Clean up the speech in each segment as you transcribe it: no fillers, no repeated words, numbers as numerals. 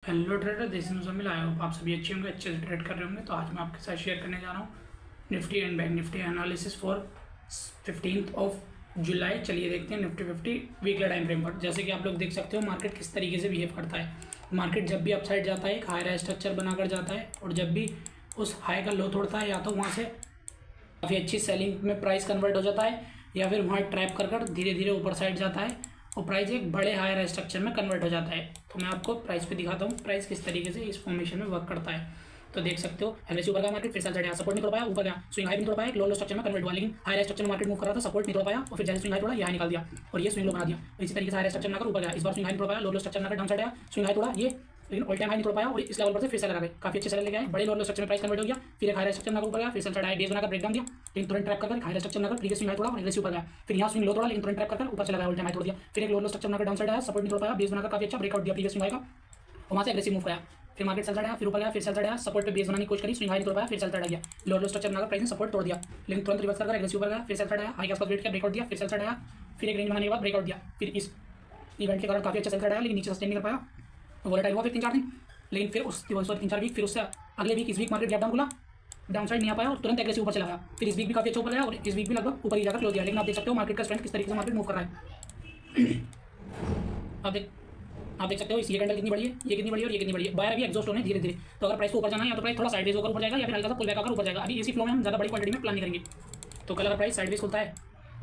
Hello trader, this is Muzammil. आया हूँ आप सभी अच्छे होंगे, अच्छे से ट्रेड कर रहे होंगे। तो आज मैं आपके साथ शेयर करने जा रहा हूँ Nifty and bank Nifty analysis for 15 जुलाई। चलिए देखते हैं निफ्टी 50 वीकली टाइम फ्रेम पर। जैसे कि आप लोग देख सकते हो मार्केट किस तरीके से बिहेव करता है। मार्केट जब भी अपसाइड जाता है एक हाई स्ट्रक्चर बनाकर जाता है, और जब भी उस हाई का लो तोड़ता है या तो वहाँ से काफ़ी अच्छी सेलिंग में प्राइस कन्वर्ट हो जाता है, या फिर वहाँ ट्रैप कर धीरे धीरे ऊपर साइड जाता है और प्राइस एक बड़े हायर स्ट्रक्चर में कन्वर्ट हो जाता है। तो मैं आपको प्राइस पे दिखाता हूँ प्राइस किस तरीके से इस फॉर्मेशन में वर्क करता है। तो देख सकते हो एग्रेसिव ऊपर का मार्केट, फिर सेल साइड सपोर्ट नहीं तोड़ पाया, ऊपर गया स्विंग हाई भी नहीं तोड़ पाया, एक लो स्ट्रक्चर में कन्वर्ट हुआ, लेकिन हायर स्ट्रक्चर में मार्केट मूव कर रहा था, सपोर्ट नहीं तोड़ पाया और फिर जैसे स्विंग हाई तोड़ा यहाँ निकाल दिया और ये स्विंग लो बना दिया। इसी तरीके से हायर स्ट्रक्चर बनाकर ऊपर गया, इस बार स्विंग हाई नहीं तोड़ पाया, लो स्ट्रक्चर बनाकर डाउन साइड आया, स्विंग हाई तोड़ा ये, लेकिन ऑल टाइम हाई नहीं तोड़ पाया और इस लेवल पर से फिर सेलर आ गए, काफी अच्छे सेलर लेके आए, बड़े लो स्ट्रक्चर में प्राइस कन्वर्ट हो गया। फिर एक हायर स्ट्रक्चर बनाकर ऊपर गया, फिर सेल साइड आया, बेस बनाकर ब्रेकडाउन दिया, लेकिन तुरंत ट्रैप कर हायर स्ट्रक्चर बनाकर प्रीवियस स्विंग हाई तोड़ा और एग्रेसिव ऊपर गया। फिर यहाँ स्विंग लो तोड़ा, लेकिन तुरंत ट्रैप कर ऊपर चला गया, ऑल टाइम हाई तोड़ दिया। फिर एक लो स्ट्रक्चर बनाकर डाउन साइड आया, सपोर्ट नहीं तोड़ पाया, बेस बनाकर काफी अच्छा ब्रेकआउट दिया प्रीवियस स्विंग हाई का, और वहाँ से एग्रेसिव मूव आया। फिर मार्केट सेल साइड आया, फिर ऊपर गया, फिर सेल साइड आया, सपोर्ट पे बेस बनाने की कोशिश करी, स्विंग हाई नहीं तोड़ पाया, फिर सेल साइड आ गया, लो स्ट्रक्चर बनाकर प्राइस ने सपोर्ट तोड़ दिया, लेकिन तुरंत रिवर्स कर एग्रेसिव ऊपर गया, फिर सेल साइड आया, हाई के आसपास वेट किया, ब्रेकआउट दिया, फिर सेल साइड आया, फिर एक रेंज बनाने के बाद ब्रेकआउट दिया। फिर इस इवेंट के कारण काफी अच्छा सेल साइड आया, लेकिन नीचे सस्टेन नहीं कर पाया, वोलेटाइल हुआ फिर 3-4 दिन, लेकिन फिर उस 3-4 वीक, फिर उससे अगले वीक इस वीक मार्केट गैप डाउन खुला, डाउन साइड नहीं आ पाया और तुरंत एग्रेसिव ऊपर चला गया। फिर इस वीक भी काफी अच्छा ऊपर गया और इस वीक भी लगभग ऊपर ही जाकर क्लोज दिया। लेकिन आप देख सकते हो मार्केट का स्ट्रेंथ किस तरीके से मार्केट मूव कर रहा है। आप देख सकते हो ये कैंडल कितनी बड़ी है, ये कितनी बड़ी है और ये कितनी बड़ी है। बायर अभी एग्जॉस्ट होने धीरे धीरे। तो अगर प्राइस को ऊपर जाना है या तो प्राइस थोड़ा साइडवेज होकर ऊपर जाएगा, या फिर हल्का सा पुल बैक आकर ऊपर जाएगा। अभी इसी फ्लो में हम ज़्यादा बड़ी क्वांटिटी में प्लान नहीं करेंगे। तो कल अगर प्राइस साइडवेज खुलता है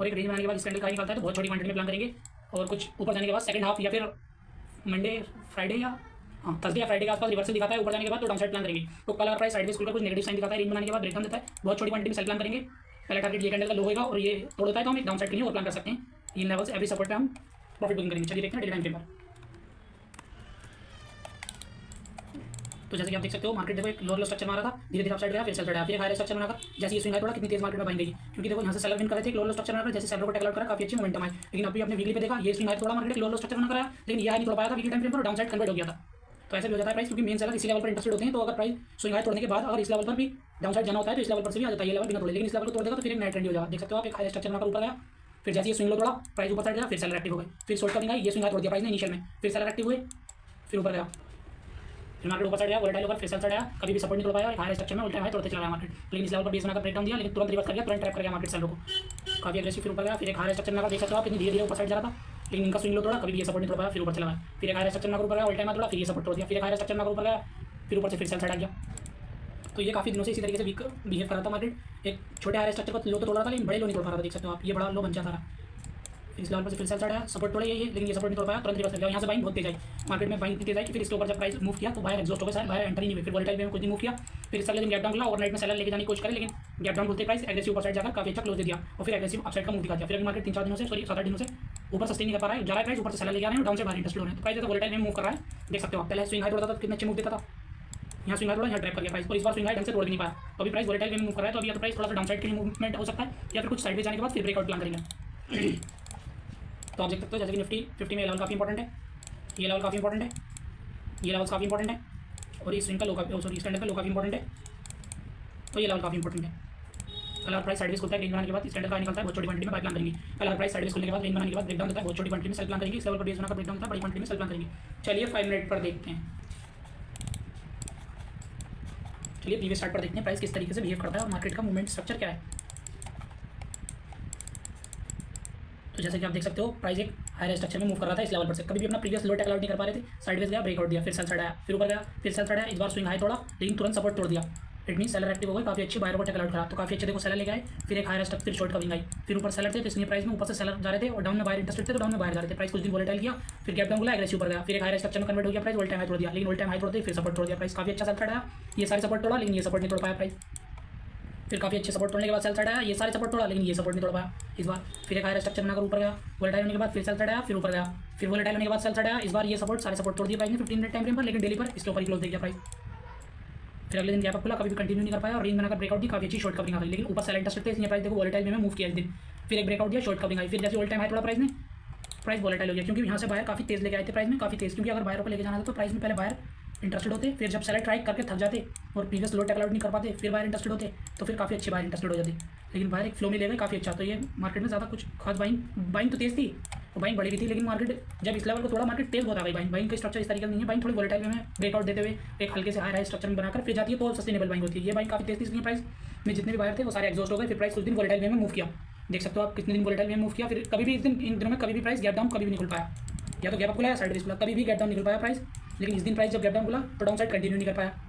और एक रेंज बनाने के बाद इस कैंडल का निकलता है तो बहुत छोटी क्वांटिटी में प्लान करेंगे, और कुछ ऊपर जाने के बाद सेकंड हाफ या फिर मंडे फ्राइडे या थर्सडे या फ्राइडे के आसपास रिवर्सल दिखाता है ऊपर जाने के बाद तो डाउन साइड प्लान करेंगे। तो कल अगर प्राइस साइडवेज खुलकर कुछ नेगेटिव साइन दिखाता है, रेंज बनाने के बाद ब्रेकडाउन देता है, बहुत छोटी क्वांटिटी में सेल प्लान करेंगे। पहला टारगेट ये कैंडल का लो होगा और ये तोड़ देता है तो हम एक डाउन साइड के लिए और प्लान कर सकते हैं। इन लेवल से एवरी सपोर्ट पे हम प्रॉफिट बुकिंग करेंगे। चलिए देखते हैं डेली टाइम फ्रेम पर। तो जैसे कि आप देख सकते हो मार्केट देखो एक लो स्ट्रक्चर मारा था, धीरे धीरे अपसाइड गया, फिर सेल साइड आया, फिर हाई स्ट्रक्चर बनाकर जैसे ये स्विंग हाई थोड़ा कितनी तेज मार्केट में बाइंग गई, क्योंकि देखो यहाँ से सेलर विन कर रहे थे, लो स्ट्रक्चर बनाकर जैसे सेलर को टेकल आउट करा काफी अच्छी मोमेंटम आई। लेकिन अभी अपने वीकली पे देखा ये स्विंग हाई थोड़ा मार्केट लो स्ट्रक्चर बनाकर आया, लेकिन ये हाई नहीं तोड़ पाया था वीकली टाइम फ्रेम पर, डाउन साइड कन्वर्ट हो गया था। तो ऐसे भी हो जाता है प्राइस, क्योंकि मेन सेलर इसी लेवल पर इंटरेस्टेड होते हैं। तो अगर प्राइस स्विंग हाई तोड़ने के बाद अगर इस लेवल पर भी डाउन साइड जाना होता है तो इस लेवल पर से भी आ जाता है, ये लेवल बिना तोड़े, लेकिन इस लेवल को तोड़ देगा तो फिर एक नया ट्रेंड हो जाएगा। देख सकते हो आप एक हाई स्ट्रक्चर बनाकर ऊपर गया, फिर जैसे ये स्विंग लो थोड़ा प्राइस ऊपर साइड गया, फिर सेलर एक्टिव हो गए, फिर शॉर्ट कमिंग आई, ये स्विंग हाई तोड़ दिया प्राइस ने इनिशियल में, फिर सेलर एक्टिव हुए, फिर ऊपर गया, फिर मार्केट ऊपर साइड गया, वोलेटाइल होकर फिर सेल साइड आया, कभी भी सपोर्ट नहीं तोड़ पाया और हाई स्ट्रक्चर में उल्टा हाई तोड़ते चला गया मार्केट। लेकिन इस लेवल पर बेस बनाकर ब्रेकडाउन दिया, लेकिन तुरंत रिवर्स कर गया, तुरंत ट्रैप कर गया मार्केट सेलर को, काफी एग्रेसिव फिर ऊपर गया। फिर एक हाई स्ट्रक्चर बनाकर देख सकते हो आप कितनी धीरे धीरे ऊपर साइड जा रहा था, लेकिन इनका स्विंग लो तोड़ा, कभी भी ये सपोर्ट नहीं तोड़ पाया, फिर ऊपर चला गया। फिर एक हाई स्ट्रक्चर बनाकर ऊपर गया, ऑल टाइम तोड़ा, फिर ये सपोर्ट तोड़ दिया, फिर एक हाई स्ट्रक्चर बनाकर ऊपर गया, फिर ऊपर से फिर सेल साइड आ गया। तो ये काफी दिनों से इसी तरीके से बिहेव कर रहा था मार्केट। एक छोटे हाई स्ट्रक्चर को लो तो तोड़ रहा था, लेकिन बड़े लो नहीं तोड़ पा रहा था। देख सकते हो आप ये बड़ा लो बन जाता रहा, इस लेवल पर से फिर सेल साइड आया, सपोर्ट तोड़े ये, लेकिन ये सपोर्ट नहीं तोड़ पाया, तुरंत रिवर्स कर गया। यहाँ से बाइंग बहुत तेज आई मार्केट में, बाइंग तेज आई कि फिर इसके ऊपर जब प्राइस मूव किया तो बाहर एग्जॉस्ट हो गया, बाहर एंटर ही नहीं हुई। फिर वोलेटाइल में कुछ नहीं मूव किया, फिर इस अगले दिन गैप डाउन खुला, ओवरनाइट में सेलर लेके जाने की कोशिश करे, लेकिन गैप डाउन खुलते प्राइस एग्रेसिव ऊपर साइड जाकर काफी अच्छा क्लोज दे दिया और फिर एग्रेसिव अपसाइड का मूव दिखा दिया। फिर मार्केट 3-4 दिनों से 7-8 दिनों से ऊपर सस्टेन नहीं कर पा रहा है, जा रहा है प्राइस ऊपर से सेलर लेके आ रहे हैं, डाउन से बाहर इंटरेस्ट हो रहे हैं। तो प्राइस वोलेटाइल में मूव कर रहा है, देख सकते हो आप। पहले स्विंग हाई तोड़ता था कितने अच्छे मूव देता था, यहाँ स्विंग हाई थोड़ा यहाँ ट्रैप कर गया प्राइस, और इस बार स्विंग हाई ढंग से तोड़ नहीं पाया। तो अभी प्राइस वोलेटाइल में मूव कर रहा है, तो अभी या तो प्राइस थोड़ा सा डाउन साइड के लिए मूवमेंट हो सकता है, या फिर कुछ साइड में जाने के बाद फिर ब्रेकआउट प्लान करेंगे। तो आप देख सकते हो जैसे कि निफ्टी 50 में लेवल काफ़ी इंपॉर्टेंट है, ये लेवल काफ़ी इंपॉर्टेंट है, ये लेवल काफ़ी इंपॉर्टेंट है, और इस स्विंग का लो सॉरी स्टैंडर्ड का लो काफ़ी इंपॉर्टेंट है, तो ये लेवल काफ़ी इंपॉर्टेंट है। कल प्राइस साइडवेज खुलता है, रेंज बनाने के बाद स्टैंडर्ड का निकलता है, बहुत छोटी क्वांटिटी में प्लान करेंगे। कल प्राइस साइडवेज खुलने के बाद रेंज बनाने के बाद ब्रेकडाउन देता है, बहुत छोटी क्वांटिटी में सेल प्लान करेंगे। इस लेवल पर बेस बनाकर ब्रेकडाउन होता है, बड़ी क्वांटिटी में सेल प्लान करेंगे। चलिए 5 मिनट पर देखते हैं, चलिए प्रीवियस चार्ट पर देखते हैं प्राइस किस तरीके से बिहेव करता है और मार्केट का मूवमेंट स्ट्रक्चर क्या है। तो जैसे कि आप देख सकते हो प्राइस एक हायर स्ट्रक्चर में मूव कर रहा था इस लेवल पर से, कभी भी अपना प्रीवियस लो टेकल आउट नहीं कर पा रहे थे, साइडवेज गया, ब्रेकआउट दिया, फिर सेल साइड आया, फिर ऊपर गया, फिर सेल साइड आया, इस बार स्विंग हाई तोड़ा, लेकिन तुरंत सपोर्ट तोड़ दिया। इट मीन सेलर एक्टिव हो गए, काफी अच्छी बायर को टेकल आउट करा, तो काफी अच्छे देखो सेलर लेके आए। फिर एक हायर स्ट्रक्चर, फिर शॉर्ट कविंग आई, फिर ऊपर सेलर थे तो इसलिए प्राइस में ऊपर से सेलर जा रहे थे और डाउन में बायर इंटरेस्टेड थे तो डाउन में बाहर जा रहे थे। प्राइस कुछ दिन वोलेटाइल किया, फिर गैप डाउन खुला, एग्रेसिव ऊपर गया, फिर एक हायर स्ट्रक्चर में कन्वर्ट हो गया प्राइस, ऑल टाइम हाई तोड़ दिया, लेकिन ऑल टाइम हाई तोड़ते फिर सपोर्ट तोड़ दिया, प्राइस काफी अच्छा सेल साइड आया, ये सारे सपोर्ट तोड़ा, लेकिन ये सपोर्ट नहीं तोड़ पाया प्राइस। फिर काफी अच्छे सपोर्ट तोड़ने के बाद सेल साइड आया, ये सारे सपोर्ट तोड़ा, लेकिन ये सपोर्ट नहीं तोड़ पाया इस बार। फिर एक हायर स्ट्रक्चर बनाकर ऊपर गया, वोलेटाइल होने के बाद फिर सेल साइड आया, फिर ऊपर गया, फिर वोलेटाइल होने के बाद सेल साइड आया, इस बार ये सपोर्ट सारे सपोर्ट तोड़ दिए प्राइस ने 15 मिनट टाइम फ्रेम पर, लेकिन डेली पर इसके ऊपर ही क्लोज दे गया प्राइस। फिर अगले दिन गैप अप खुला, कभी भी कंटिन्यू नहीं कर पाया और रेंज बनाकर ब्रेकआउट दी, काफी अच्छी शॉर्ट कवरिंग आ गई, लेकिन ऊपर सेल इंटरेस्टेड थे इसलिए प्राइस देखो वोलेटाइल में मूव किया इस दिन। फिर एक ब्रेकआउट दिया, शॉर्ट कवरिंग आई, फिर जैसे ऑल टाइम हाई थोड़ा प्राइस ने, प्राइस वोलेटाइल हो गया, क्योंकि यहाँ से बाहर काफी तेज लेके आए थे प्राइस में, काफी तेज, क्योंकि अगर बाहर को लेके जाना था तो प्राइस में पहले बाहर इंटरेस्टेड होते, फिर जब सेलर ट्राई करके थक जाते और प्रीवियस लो टेकल आउट नहीं कर पाते, फिर बाहर इंटरेस्टेड होते तो फिर काफ़ी अच्छी बाहर इंटरेस्टेड हो जाती, लेकिन बाहर एक फ्लो में ले गए काफ़ी अच्छा। तो ये मार्केट में ज़्यादा कुछ खास बाइंग तो तेज़ थी, तो बाइंग बड़ी भी थी, लेकिन मार्केट जब इस लेवल को थोड़ा मार्केट तेज होता है भाई, बाइंग का स्ट्रक्चर इस तरीके का नहीं है। बाइंग थोड़ी वोलेटाइल में ब्रेकआउट देते हुए एक हल्के से हाई स्ट्रक्चर में बनाकर फिर जाती है तो सस्टेनेबल बाइंग होती है। ये बाइंग काफ़ी तेज थी, इसलिए प्राइस में जितने भी बायर थे वो सारे एग्जॉस्ट हो गए। फिर प्राइस कुछ दिन वोलेटाइल में मूव किया, देख सकते हो आप कितने दिन वोलेटाइल में मूव किया। फिर कभी भी इन दिनों में कभी भी प्राइस गैप डाउन कभी भी निकल पाया, या तो गैप अप खुला या साइड वेज खुला, कभी भी गैप डाउन निकल पाया प्राइस। लेकिन इस दिन प्राइस जब गैप डाउन खुला तो डाउन साइड कंटिन्यू नहीं कर पाया,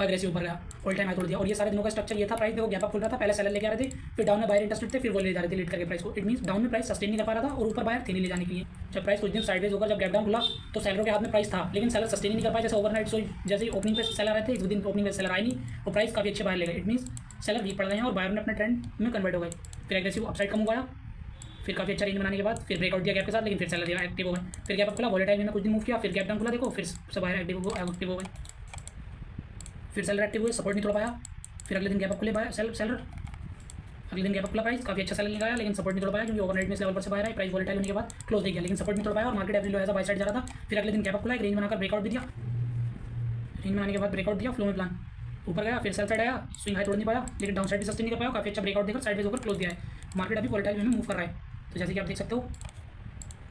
अग्रेसिव ऊपर गया, ऑल टाइम हाई तोड़ दिया। और ये सारे दिनों का स्ट्रक्चर ये था, प्राइस देखो गैप अप खुल रहा था, पहले सेलर लेके आ रहे थे, फिर डाउन में बायर इंटरेस्टेड थे, फिर वो ले जा रहे थे लीड करके प्राइस को। इट मींस डाउन में प्राइस सस्टेन नहीं कर पा रहा था और ऊपर बायर थे नहीं ले जाने के लिए। जब प्राइस कुछ दिन साइडवेज होकर जब गैप डाउन खुला तो सेलरों के हाथ में प्राइस था, लेकिन सेलर सस्टेन नहीं कर पाए। जैसे ओवरनाइट सो जैसे ओपनिंग पे सेलर आए थे, एक दिन ओपनिंग पे सेलर आए नहीं, वो प्राइस काफ़ी अच्छे बायर ले गए। इट मींस सेलर वीक पड़ गए हैं और बायर ने अपने ट्रेंड में कन्वर्ट हो गए। फिर एग्रेसिव अपसाइड कम हो गया, फिर काफ़ी अच्छा रेंज बनाने के बाद फिर ब्रेकआउट दिया गैप के साथ, लेकिन फिर सेलर दिया एक्टिव हो गए। फिर गैप अप खुला, वोलेटाइल में कुछ दिन मूव किया, फिर गैप डाउन खुला, देखो फिर सब बायर एक्टिव हो गए, फिर सेलर एक्टिव हुए, सपोर्ट नहीं तोड़ पाया। फिर अगले दिन गैप अप खुले बाय सेलर, अगले दिन गैप अप खुला, प्राइस काफ़ी अच्छा सेलर लगाया, लेकिन सपोर्ट नहीं तोड़ पाया क्योंकि ओवरनाइट में इस लेवल पर से बाहर आया, प्राइस वोलेटाइल होने के बाद क्लोज दे गया, लेकिन सपोर्ट नहीं तोड़ पाया और मार्केट एवरी लो ऐसा बाय साइड जा रहा था। फिर अगले दिन गैप अप खुला, एक रेंज बनाकर ब्रेकआउट भी दिया, रेंज बनाने के बाद ब्रेकआउट दिया, फ्लो में प्लान ऊपर गया, फिर सेल साइड आया, स्विंग हाई तोड़ नहीं पाया, लेकिन डाउन साइड भी सस्टेन नहीं कर पाया, काफ़ी अच्छा ब्रेकआउट देकर साइडवेज होकर क्लोज दिया है। मार्केट अभी वोलेटाइल में मूव कर रहा है। तो जैसे कि आप देख सकते हो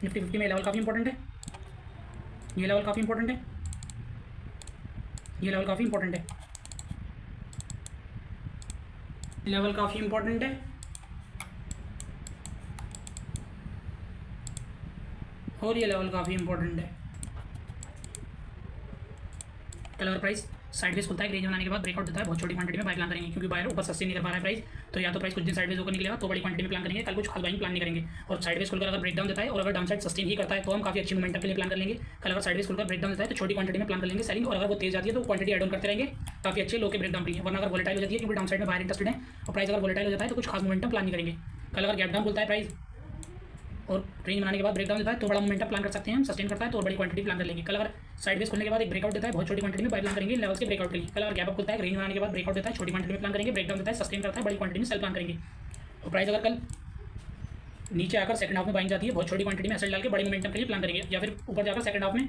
निफ्टी 50 में लेवल काफ़ी इंपॉर्टेंट है, ये लेवल काफ़ी इंपॉर्टेंट है, ये लेवल काफ़ी इंपॉर्टेंट है, लेवल काफ़ी इंपॉर्टेंट है और ये लेवल काफ़ी इंपॉर्टेंट है। कल अगर प्राइस साइडवेज खुलता है, रेंज बनाने के बाद ब्रेकआउट देता है, बहुत छोटी क्वांटिटी में बाय प्लान करेंगे, क्योंकि बायर ऊपर सस्टेन नहीं कर पा रहा है प्राइस, तो या तो प्राइस कुछ दिन साइडवेज होकर निकलेगा तो बड़ी क्वांटिटी में प्लान करेंगे, कल कुछ खास बाइंग प्लान नहीं करेंगे। और साइडवेज खुलकर अगर ब्रेकडाउन देता है और अगर डाउन साइड सस्टेन ही करता है तो हम काफ़ी अच्छी मोमेंटम के लिए प्लान कर लेंगे। कल अगर साइडवेज खुलकर ब्रेकडाउन देता है तो छोटी क्वांटिटी में प्लान कर लेंगे सेलिंग, और अगर वो तेज जाती है तो क्वांटिटी एड ऑन करते रहेंगे काफ़ी अच्छे लो के ब्रेकडाउन के लिए। वरना अगर वोलेटाइल हो जाती है क्योंकि डाउन साइड में बाहर इंटरेस्टेड है और प्राइस अगर वोलेटाइल हो जाता है तो कुछ खास मोमेंटम प्लान नहीं करेंगे। कल अगर गैप डाउन खुलता है प्राइस और रेंज बनाने के बाद ब्रेकडाउन देता है तो बड़ा मोमेंटम प्लान कर सकते हैं हम, सस्टेन करता है तो बड़ी क्वांटिटी प्लान कर लेंगे। कल अगर साइडवेज खुलने के बाद एक ब्रेकआउट देता है, बहुत छोटी क्वांटिटी में बाय प्लान करेंगे लेवल्स के ब्रेकआउट के लिए। कल अगर गैप अप खुलता है, रेंज बनाने के बाद ब्रेकआउट देता है, छोटी क्वांटिटी में प्लान करेंगे, ब्रेकडाउन देता है, सस्टेन करता है, बड़ी क्वांटिटी में सेल प्लान करेंगे। और प्राइस अगर कल नीचे आकर सेकंड हाफ में बाइंग जाती है, बहुत छोटी क्वांटिटी में एसएल डाल के बड़ी मोमेंटम के लिए प्लान करेंगे, या फिर ऊपर जाकर सेकंड हाफ में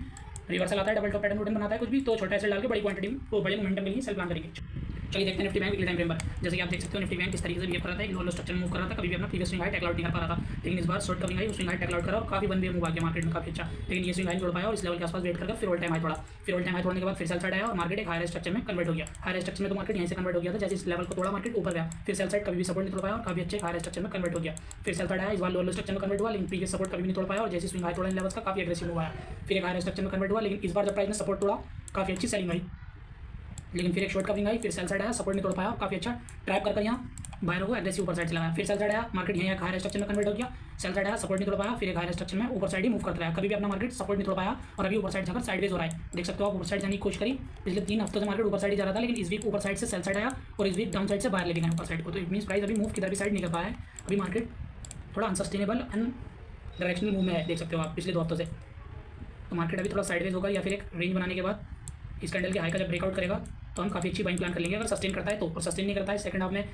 रिवर्सल आता है, डबल टॉप पैटर्न वोटन बनाता है कुछ भी, तो छोटा एसएल डाल के बड़ी क्वांटिटी में वो बड़े मोमेंटम के लिए सेल प्लान करेंगे। चलिए देखते हैं Nifty bank weekly time frame पर। जैसे कि आप देख सकते हो निफ्टी बैंक किस तरीके से बिहेव कर रहा था, एक लो स्ट्रक्चर मूव कर रहा था, कभी भी अपना previous swing high take out नहीं कर पा रहा था, लेकिन इस बार शॉर्ट कमिंग आई, स्विंग हाई टेक आउट करा और काफी वन वे मूव आ गया मार्केट में काफी अच्छा, लेकिन ये स्विंग हाई तोड़ पाया और इस लेवल के आसपास वेट करके फिर ऑल टाइम हाई तोड़ा। फिर ऑल टाइम हाई तोड़ने के बाद फिर सेल साइड आया और मार्केट एक हायर स्ट्रक्चर में कन्वर्ट हो गया। हायर स्ट्रक्चर में तो मार्केट यहीं से कन्वर्ट हो गया था, जैसे इस लेवल को तोड़ा मार्केट ऊपर गया, फिर सेल साइड कभी भी सपोर्ट नहीं तोड़ पाया और काफी अच्छे हायर स्ट्रक्चर में कन्वर्ट हो गया। फिर सेल साइड आया, इस बार लो स्ट्रक्चर में कन्वर्ट हुआ, लेकिन प्रीवियस सपोर्ट कभी नहीं तोड़ पाया और जैसे स्विंग हाई तोड़ा इन लेवल्स का काफी एग्रेसिव हुआ है। फिर एक हायर स्ट्रक्चर में कन्वर्ट हुआ, लेकिन इस बार जब प्राइस ने सपोर्ट तोड़ा काफी अच्छी सेलिंग आई, लेकिन फिर एक शॉर्ट कवरिंग आई, फिर सेल साइड आया, सपोर्ट नहीं तोड़ पाया, काफी अच्छा ट्रैप कर यहाँ बायर को एग्रेसिव ऊपर साइड से लगाया। फिर सेल साइड आया, मार्केट यहीं हायर स्ट्रक्चर में कन्वर्ट हो गया, सेल साइड आया, सपोर्ट नहीं तोड़ पाया, फिर एक हायर स्ट्रक्चर में ऊपर साइड ही मूव करता रहा, कभी भी अपना मार्केट सपोर्ट नहीं तोड़ पाया और अभी ऊपर साइड जाकर साइडवेज हो रहा है। देख सकते हो आप, ऊपर साइड जाने की कोशिश करी, पिछले 3 हफ्तों से मार्केट ऊपर साइड ही जा रहा था, लेकिन इस वीक ऊपर साइड से सेल साइड आया और इस वीक डाउन साइड से बाहर लेके गए ऊपर साइड को, तो इट मींस प्राइस अभी मूव किधर भी साइड नहीं कर पाया है, अभी मार्केट थोड़ा अनसस्टेनेबल एंड डायरेक्शनल मूव में है, देख सकते हो आप पिछले 2 हफ्तों से। तो मार्केट अभी थोड़ा साइडवेज होगा या फिर एक रेंज बनाने के बाद इस कैंडल के हाई का जब ब्रेकआउट करेगा तो हम काफ़ी अच्छी बाइंग प्लान कर लेंगे, अगर सस्टेन करता है तो। और सस्टेन नहीं करता है सेकंड हाफ में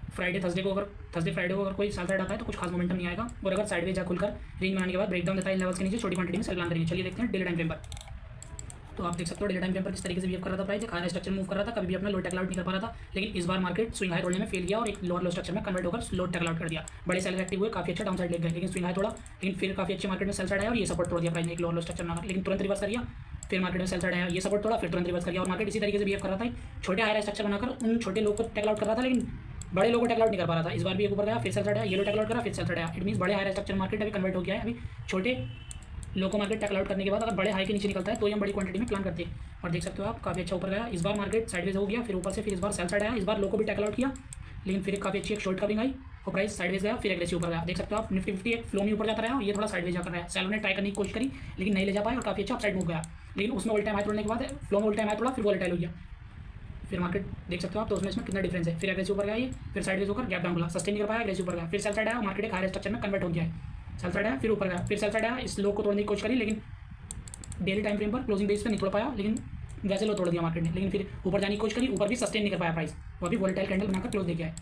फ्राइडे थर्सडे फ्राइडे को अगर कोई सेल साइड आता है तो कुछ खास मोमेंटम नहीं आएगा, और अगर साइडवेज जा खुलकर रेंज बनाने के बाद ब्रेकडाउन देता है इन लेवल्स के नीचे, छोटी क्वांटिटी में सेल प्लान करेंगे। चलिए देखते हैं डेली टाइम फ्रेम पर। तो आप देख सकते हो डेली टाइम फ्रेम पर किस तरीके से बिहेव कर रहा था प्राइस, एक हाई स्ट्रक्चर मूव कर रहा था, कभी भी अपना लो टेक आउट नहीं कर पा रहा था, लेकिन इस बार मार्केट स्विंग हाई तोड़ने में फेल गया और एक लोअर लो स्ट्रक्चर में कन्वर्ट होकर लो टेक आउट कर दिया। बड़े सेलर एक्टिव हुए, काफी अच्छा डाउन साइड ले गए, लेकिन स्विंग हाई तोड़ा, लेकिन फिर काफी अच्छे मार्केट में सेल साइड आया और ये सपोर्ट तोड़ दिया प्राइस ने एक लोअर लो स्ट्रक्चर में, लेकिन तुरंत रिवर्स कर दिया। फिर मार्केट में सेल साइड आया, ये सपोर्ट तोड़ा, फिर तुरंत रिवर्स कर दिया और मार्केट इसी तरीके से बिहेव कर रहा था, छोटे हायर स्ट्रक्चर बनाकर उन छोटे लोग को टेक आउट कर रहा था, लेकिन बड़े लोगों को टेक आउट नहीं कर पा रहा था। इस बार भी एक ऊपर गया, फिर सेल साइड आया, येलो टेक आउट करा, फिर सेल साइड आया, इट मींस बड़े हायर स्ट्रक्चर मार्केट अभी कन्वर्ट हो गया है। अभी छोटे लोगों को मार्केट टेक आउट करने के बाद अगर बड़े हाई के नीचे निकलता है तो हम बड़ी क्वांटिटी में प्लान करते हैं, और देख सकते हो आप काफी अच्छा ऊपर गया। इस बार मार्केट साइडवेज हो गया, फिर ऊपर से फिर इस बार सेल साइड आया, इस बार लो को भी टेक आउट किया, लेकिन फिर काफी अच्छी एक शॉर्ट कवरिंग आई और प्राइस साइडवेज गया, फिर एग्रेसिव ऊपर गया। देख सकते हो आप निफ्टी 50 एक फ्लो में ऊपर जाता रहा और ये थोड़ा साइडवेज जाकर रहा है। सेलर ने ट्राई करने की कोशिश करी लेकिन नहीं ले जा पाए और काफी अच्छा अपसाइड मूव गया, लेकिन उसमें ऑल टाइम हाई तोड़ने के बाद फ्लो में ऑल टाइम हाई तोड़ा, फिर वोलेटाइल हो गया। फिर मार्केट देख सकते हो आप, तो उसमें कितना डिफरेंस है। फिर एग्रेसिव ऊपर गया, ये फिर साइडवेज होकर गैप डाउन खुला, सस्टेन नहीं कर पाया, एग्रेसिव ऊपर गया, फिर सेल साइड आया, मार्केट एक हायर स्ट्रक्चर में कन्वर्ट हो गया है। सेल साइड आया, फिर ऊपर गया, फिर सेल साइड आया, इस लो को तोड़ने की कोशिश करी, लेकिन डेली टाइम फ्रेम पर क्लोजिंग बेस पे नहीं तोड़ पाया, लेकिन वैसे लो तोड़ दिया मार्केट ने। लेकिन फिर ऊपर जाने की कोशिश करी, ऊपर भी सस्टेन नहीं कर पाया प्राइस, वो भी वोलेटाइल कैंडल बनाकर क्लोज दे गया है।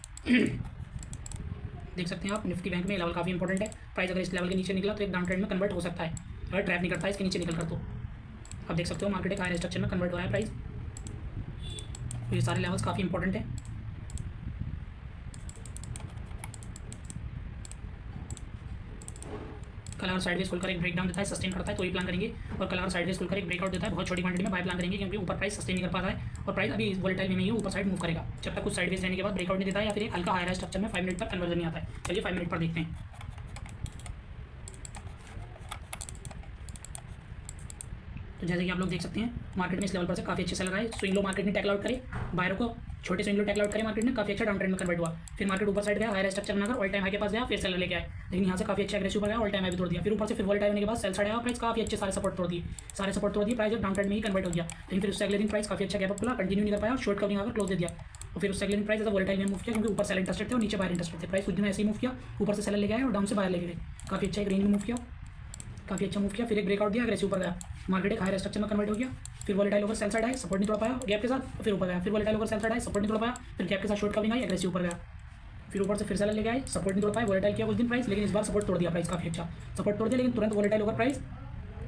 देख सकते हैं आप निफ्टी बैंक में लेवल काफ़ी इंपॉर्टेंट है, प्राइस अगर इस लेवल के नीचे निकला तो एक डाउन ट्रेंड में कन्वर्ट हो सकता है, अगर ट्रैप नहीं करता है इसके नीचे निकल कर। तो आप देख सकते हो मार्केट एक हायर स्ट्रक्चर में कन्वर्ट हो रहा है प्राइस, तो ये सारे लेवल्स काफ़ी इंपॉर्टेंट है। कल अगर साइडवेज खुलकर एक ब्रेकडाउन देता है, सस्टेन करता है तो ये प्लान करेंगे, और कल अगर साइडवेज खुलकर एक ब्रेकआउट देता है बहुत छोटी क्वांटिटी में, बाय प्लान करेंगे, क्योंकि ऊपर प्राइस सस्टेन नहीं कर पा रहा है और प्राइस अभी वोलेटाइल में ही ऊपर साइड मूव करेगा जब तक कुछ साइडवेज रहने के बाद ब्रेकआउट नहीं देता है या फिर एक हल्का हायर स्ट्रक्चर में 5 मिनट तक कन्वर्जन नहीं आता है। चलिए 5 मिनट पर देखते हैं। तो जैसे कि आप लोग देख सकते हैं मार्केट में इस लेवल पर से काफी अच्छे सेलर आए, स्विंग लो मार्केट ने टैकल आउट करे, बायरों को छोटे स्विंग लो टैकल आउट करे, मार्केट ने काफी अच्छा डाउन ट्रेंड में कन्वर्ट हुआ, फिर मार्केट ऊपर साइड गया, हायर स्ट्रक्चर बनाकर ऑल टाइम हाई के पास गया, फिर सेलर लेके आए, लेकिन यहाँ से काफी अच्छा एग्रेसिव पर गया, ऑल टाइम हाई भी तोड़ दिया, फिर ऊपर से फिर वोलेटाइल होने के बाद सेल साइड आया, प्राइस काफी अच्छे सारे सपोर्ट तोड़ दिए, प्राइस डाउन ट्रेंड में ही कन्वर्ट हो गया, लेकिन फिर उससे अगले दिन प्राइस काफी अच्छा गैप अप खुला, कंटिन्यू नहीं कर पाया और शॉर्ट कवरिंग आकर क्लोज दे दिया, और फिर उससे अगले दिन प्राइस वोलेटाइल में मूव किया, क्योंकि ऊपर सेल इंटरेस्टेड थे और नीचे बाहर इंटरेस्टेड थे, प्राइस कुछ दिन ऐसे ही मूव किया, ऊपर से सेलर लेके आए और डाउन से बाहर लेके गए, काफी अच्छा एक रेंज में मूव किया, काफी अच्छा मूव किया, फिर एक ब्रेकआउट दिया, एग्रेसिव पर गया, मार्केट एक हायर स्ट्रक्चर में कन्वर्ट हो गया, फिर वोलेटाइल ओवर सेल साइड आए, सपोर्ट नहीं तोड़ पाया गैप के साथ, फिर ऊपर गया, फिर वोलेटाइल ओवर सेल साइड आए, सपोर्ट नहीं तोड़ पाया, फिर गैप के साथ शॉर्ट कवरिंग आई, एग्रेसिव ऊपर गया, फिर ऊपर से फिर सेलर लेके आए, सपोर्ट नहीं तोड़ पाए, वोलेटाइल किया कुछ दिन प्राइस, लेकिन इस बार सपोर्ट तोड़ दिया, प्राइस काफी अच्छा सपोर्ट तोड़ दिया, लेकिन तुरंत वोलेटाइल ओवर प्राइस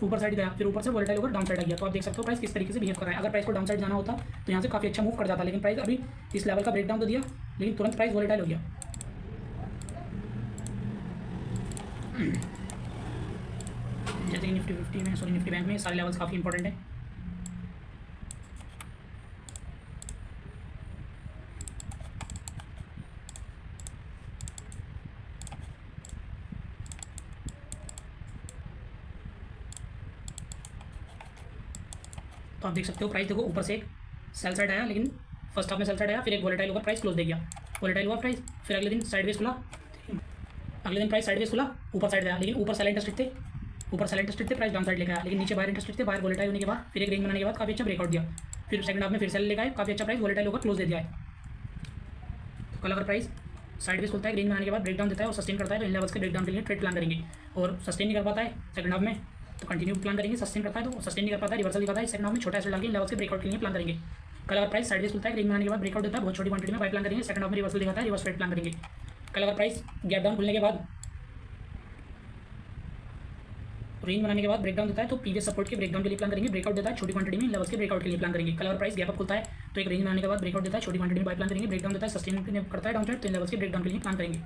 ऊपर साइड गया, फिर ऊपर से वोलेटाइल ओवर डाउन साइड आ गया। तो आप देख सकते हो प्राइस किस तरीके से बिहेव कर रहा है। अगर प्राइस को डाउन साइड जाना होता तो यहाँ से काफी अच्छा मूव कर जाता, लेकिन प्राइस अभी इस लेवल का ब्रेकडाउन तो दिया, लेकिन तुरंत प्राइस वोलेटाइल हो गया। जैसे कि निफ्टी 50 में, सॉरी निफ्टी बैंक में सारे लेवल्स काफ़ी इंपॉर्टेंट है। तो आप देख सकते हो प्राइस देखो ऊपर से एक सेल साइड आया, लेकिन फर्स्ट हाफ में सेल साइड आया, फिर एक वोलेटाइल ओवर प्राइस क्लोज दे गया, वोलेटाइल हुआ प्राइस, फिर अगले दिन साइडवेज खुला, अगले दिन प्राइस साइडवेज खुला, ऊपर साइड गया, लेकिन ऊपर सेल इंटरेस्टेड थे, प्राइस डाउन साइड लेकर आया, लेकिन नीचे बाहर इंटरेस्टेड थे, बाहर वोलेटाइल होने के बाद फिर एक रेंज बनाने के बाद काफी अच्छा ब्रेकआउट दिया, फिर सेकंड हाफ में फिर सेल लेकर आए, काफी अच्छा प्राइस वोलेटाइल होकर क्लोज दे दिया है। तो कल अगर प्राइस साइडवेज खुलता है, रेंज बनाने के बाद ब्रेकडाउन देता है और सस्टेन करता है, तो इन लेवल्स के ब्रेकडाउन के लिए ट्रेड प्लान करेंगे, और सस्टेन नहीं कर पाता है सेकंड हाफ में तो कंटिन्यू प्लान करेंगे, सस्टेन करता है तो सस्टेन नहीं कर पाता है, रिवर्सल दिखाता है सेकंड हाफ में छोटा एसेट डाल के इन लेवल्स के ब्रेकआउट के लिए प्लान करेंगे। कल अगर प्राइस साइडवेज खुलता है, रेंज बनाने के बाद ब्रेकआउट देता है बहुत छोटी क्वांटिटी में, बाय प्लान करेंगे, सेकंड हाफ में रिवर्सल दिखाता है, रिवर्स ट्रेड प्लान करेंगे। कल अगर प्राइस गैप डाउन खुलने के बाद रेंज बनाने के बाद ब्रेकडाउन देता है तो प्रीवियस सपोर्ट के ब्रेकडाउन के लिए प्लान करेंगे, ब्रेकआउट देता है छोटी क्वांटिटी में लेवल्स के ब्रेकआउट के लिए प्लान करेंगे। कल अगर प्राइस गैप अप खुलता है तो एक रेंज बनाने के बाद ब्रेकआउट देता है छोटी क्वांटिटी में, बाय प्लान करेंगे, ब्रेकडाउन देता है सस्टेन करता है डाउन साइड, तो इन लेवल्स के ब्रेकडाउन के लिए प्लान करेंगे।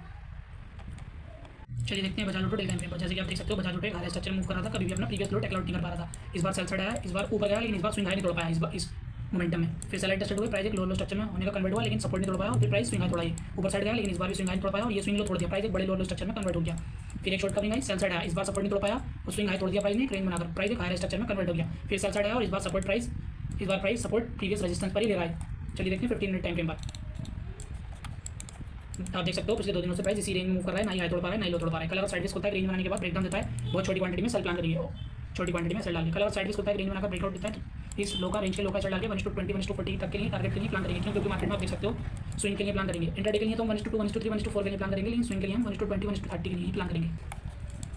चलिए देखते हैं बजाज ऑटो डे टाइम पे। जैसे कि आप देख सकते हो बजाज ऑटो एक हाई स्ट्रक्चर मूव कर रहा था, कभी भी अपना प्रीवियस लो टेकल आउट नहीं कर पा रहा था, इस बार सेल साइड आया, इस बार ऊपर गया, लेकिन इस बार स्विंग हाई नहीं तोड़ पाया, इस मोमेंटम में फिर सेल टेस्टेड हुए, प्राइस एक लो स्ट्रक्चर में होने का कन्वर्ट हुआ, लेकिन सपोर्ट नहीं तोड़ पाया और फिर प्राइस स्विंग हाई तोड़ा ही ऊपर साइड गया, लेकिन इस बार भी स्विंग हाई तोड़ पाया और ये स्विंग लो तोड़ दिया, प्राइस एक बड़े लो स्ट्रक्चर में कन्वर्ट हो गया, फिर एक शॉर्ट कवरिंग आई, सेल साइड आया, इस बार सपोर्ट नहीं तोड़ पाया और स्विंग हाई तोड़ दिया, प्राइस ने रेंज बनाकर प्राइस एक हायर स्ट्रक्चर में कन्वर्ट हो गया, फिर सेल साइड आया और इस बार support price support previous resistance पर ही ले रहा है। चलिए देखते हैं 15 मिनट टाइम फ्रेम पर। आप देख सकते हो पिछले 2 दिनों से प्राइस इसी रेंज में मूव कर रहा है, ना ही हाई तोड़ पा रहा है ना ही लो तोड़ पा रहा है। कल अगर साइडवेज खुलता है, रेंज बनाने के बाद ब्रेकडाउन देता है बहुत छोटी क्वांटिटी में सेल प्लान करिए, छोटी क्वांटिटी में सेल डालिए। कल अगर साइडवेज खुलता है, रेंज बनाकर ब्रेकआउट देता है तो इस लो का रेंज के लो का सेल डालिए 1:20 1:40 तक के लिए टारगेट के लिए प्लान करेंगे, क्योंकि मार्केट में आप देख सकते हो स्विंग के लिए प्लान करेंगे, इंट्राडे के लिए तो 1:2 1:3 1:4 के लिए प्लान करेंगे, लेकिन स्विंग के लिए हम 1:20 1:30 के लिए ही प्लान करेंगे।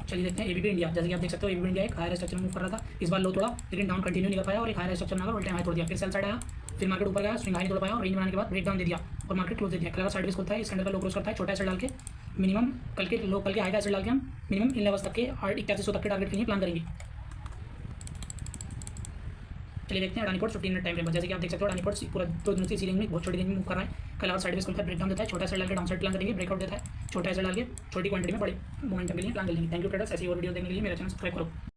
चलिए देखते हैं एबीबी इंडिया। जैसे कि आप देख सकते हो एबीबी इंडिया एक हायर स्ट्रक्चर मूव कर रहा था, इस बार लो तोड़ा लेकिन डाउन कंटिन्यू नहीं कर पाया और एक हायर स्ट्रक्चर में ऑल टाइम हाई तोड़ दिया, फिर सेल साइड आया, फिर मार्केट ऊपर गया, स्विंग हाई नहीं तोड़ पाया और रेंज बनाने के बाद ब्रेकडाउन दे दिया और मार्केट क्लोज दे दिया। कल साइडवेज खुलता है, इस कैंडल का लो क्लोज करता है, छोटा एसेट डाल के मिनिमम कल के हाई का एसेट डाल के हम मिनिमम इन लेवल्स तक के 8100 तक के टारगेट के लिए प्लान करेंगे। चलिए देखते हैं Adani ports 15 minute time frame पर। जैसे कि आप देख सकते हो अडानी पोर्ट्स पूरा 2 दिनों से इसी रेंज में बहुत छोटी रेंज में मूव कर रहा है। कल और साइडवेज खुलकर ब्रेकडाउन देता है, छोटा एसेट डाल के डाउन साइड प्लान करेंगे, ब्रेकआउट देता है छोटा एसेट डाल के छोटी क्वांटिटी में बड़े मोमेंटम के लिए प्लान कर लेंगे। थैंक यू ट्रेडर्स, ऐसी और वीडियो देखने के लिए मेरा चैनल सब्सक्राइब करो।